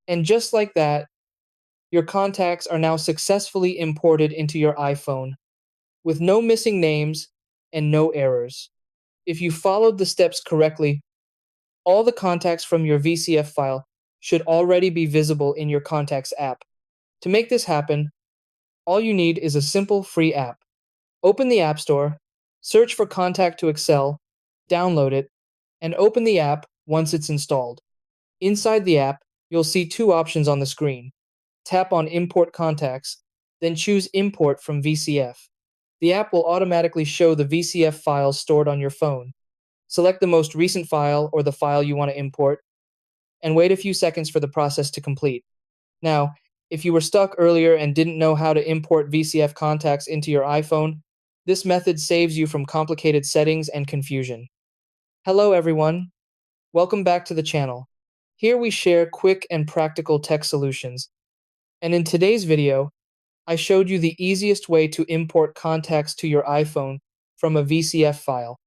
And just like that, your contacts are now successfully imported into your iPhone with no missing names and no errors. If you followed the steps correctly, all the contacts from your VCF file should already be visible in your Contacts app. To make this happen, all you need is a simple free app. Open the App Store, search for Contact to Excel, download it, and open the app once it's installed. Inside the app, you'll see two options on the screen. Tap on Import Contacts, then choose Import from VCF. The app will automatically show the VCF files stored on your phone. Select the most recent file or the file you want to import, and wait a few seconds for the process to complete. Now, if you were stuck earlier and didn't know how to import VCF contacts into your iPhone, this method saves you from complicated settings and confusion. Hello everyone, welcome back to the channel. Here we share quick and practical tech solutions. And in today's video, I showed you the easiest way to import contacts to your iPhone from a VCF file.